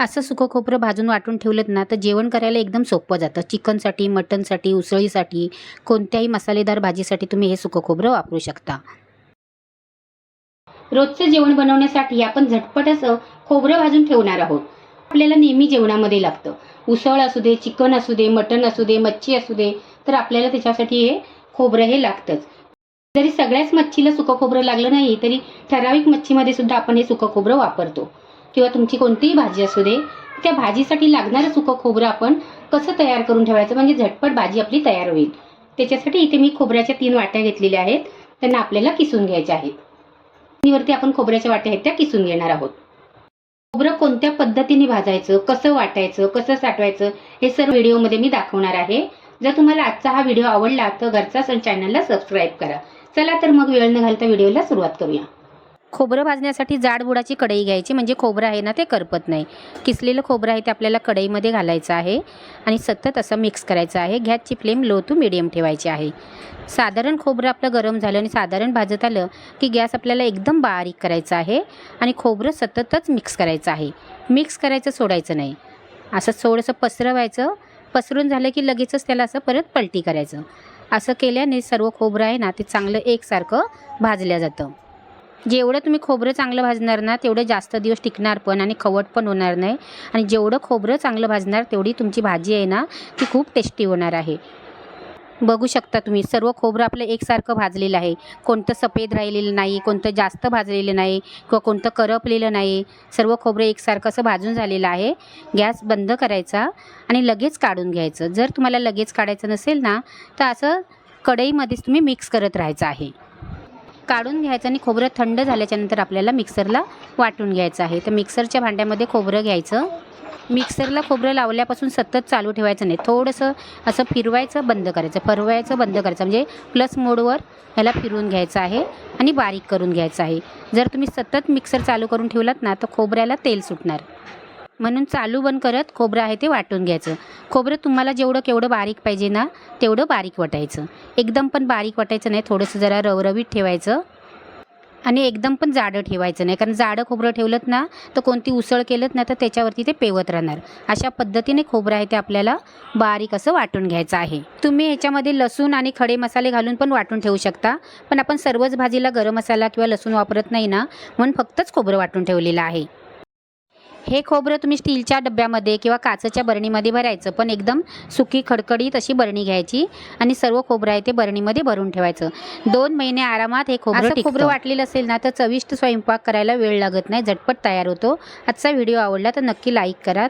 असं सुकं खोबरं भाजून वाटून ठेवलं ना तर जेवण करायला एकदम सोपं जातं. चिकनसाठी, मटनसाठी, उसळीसाठी, कोणत्याही मसालेदार भाजीसाठी तुम्ही हे सुकं खोबरं वापरू शकता. रोजचं जेवण बनवण्यासाठी आपण झटपट असं खोबरं भाजून ठेवणार आहोत. आपल्याला नेहमी जेवणामध्ये लागतं. उसळ असू दे, चिकन असू दे, मटण असू दे, मच्छी असू दे, तर आपल्याला त्याच्यासाठी हे खोबरं हे लागतंच. जरी सगळ्याच मच्छीला सुकं खोबरं लागलं नाही तरी ठराविक मच्छीमध्ये सुद्धा आपण हे सुकं खोबरं वापरतो. किंवा तुमची कोणतीही भाजी असू दे, त्या भाजीसाठी लागणारं सुकं खोबरं आपण कसं तयार करून ठेवायचं म्हणजे झटपट भाजी आपली तयार होईल. त्याच्यासाठी इथे मी खोबऱ्याच्या 3 वाट्या घेतलेल्या आहेत. त्यांना आपल्याला किसून घ्यायच्या आहेत. वरती आपण खोबऱ्याच्या वाट्या आहेत त्या किसून घेणार आहोत. खोबरं कोणत्या पद्धतीने भाजायचं, कसं वाटायचं, कसं साठवायचं हे सर्व व्हिडिओमध्ये मी दाखवणार आहे. जर तुम्हाला आजचा हा व्हिडिओ आवडला तर घरचा सण चॅनलला सबस्क्राईब करा. चला तर मग वेळ न घालता व्हिडिओला सुरुवात करूया. खोबरं भाजण्यासाठी जाड बुडाची कढई घ्यायची म्हणजे खोबरं आहे ना ते करपत नाही. किसलेलं खोबरं आहे ते आपल्याला कढईमध्ये घालायचं आहे आणि सतत असं मिक्स करायचं आहे. गॅसची फ्लेम लो टू मीडियम ठेवायची आहे. साधारण खोबरं आपलं गरम झालं आणि साधारण भाजत आलं की गॅस आपल्याला एकदम बारीक करायचा आहे आणि खोबरं सततच मिक्स करायचं आहे. मिक्स करायचं, सोडायचं नाही. असं थोडंसं पसरवायचं. पसरून झालं की लगेचच त्याला असं परत पलटी करायचं. असं केल्याने सर्व खोबरं आहे ना ते चांगलं एकसारखं भाजलं जातं. जेवढं तुम्ही खोबरं चांगलं भाजणार ना तेवढं जास्त दिवस टिकणार पण आणि खवट पण होणार नाही. आणि जेवढं खोबरं चांगलं भाजणार तेवढी तुमची भाजी आहे ना ती खूप टेस्टी होणार आहे. बघू शकता तुम्ही सर्व खोबरं आपलं एकसारखं भाजलेलं आहे. कोणतं सफेद राहिलेलं नाही, कोणतं जास्त भाजलेलं नाही किंवा कोणतं करपलेलं नाही. सर्व खोबरं एकसारखं असं भाजून झालेलं आहे. गॅस बंद करायचा आणि लगेच काढून घ्यायचं. जर तुम्हाला लगेच काढायचं नसेल ना तर असं कढईमध्येच तुम्ही मिक्स करत राहायचं आहे. काढून घ्यायचं आणि खोबरं थंड झाल्याच्यानंतर आपल्याला मिक्सरला वाटून घ्यायचं आहे. तर मिक्सरच्या भांड्यामध्ये खोबरं घ्यायचं. मिक्सरला खोबरं लावल्यापासून सतत चालू ठेवायचं नाही. थोडंसं असं फिरवायचं, बंद करायचं, फिरवायचं, बंद करायचं म्हणजे प्लस मोडवर ह्याला फिरवून घ्यायचं आहे आणि बारीक करून घ्यायचं आहे. जर तुम्ही सतत मिक्सर चालू करून ठेवलात ना तर खोबऱ्याला तेल सुटणार. म्हणून चालू बंद करत खोबरं आहे ते वाटून घ्यायचं. खोबरं तुम्हाला जेवढं केवढं बारीक पाहिजे ना तेवढं बारीक वाटायचं. एकदम पण बारीक वाटायचं नाही, थोडंसं जरा रवरवीत ठेवायचं आणि एकदम पण जाडं ठेवायचं नाही. कारण जाडं खोबरं ठेवलं ना तर कोणती उसळ केलं ना तर त्याच्यावरती ते पेवत राहणार. अशा पद्धतीने खोबरं आहे ते आपल्याला बारीक असं वाटून घ्यायचं आहे. तुम्ही ह्याच्यामध्ये लसूण आणि खडे मसाले घालून पण वाटून ठेवू शकता. पण आपण सर्वच भाजीला गरम मसाला किंवा लसूण वापरत नाही ना म्हणून फक्तच खोबरं वाटून ठेवलेलं आहे. हे खोबरं तुम्ही स्टीलच्या डब्यामध्ये किंवा काचेच्या बरणीमध्ये भरायचं. पण एकदम सुकी खडखडीत अशी बरणी घ्यायची आणि सर्व खोबरं आहे ते बरणीमध्ये भरून ठेवायचं. 2 महिने आरामात हे खोबरं वाटलेलं असेल ना तर चविष्ट स्वयंपाक करायला वेळ लागत नाही, झटपट तयार होतो. आजचा व्हिडिओ आवडला तर नक्की लाईक करा.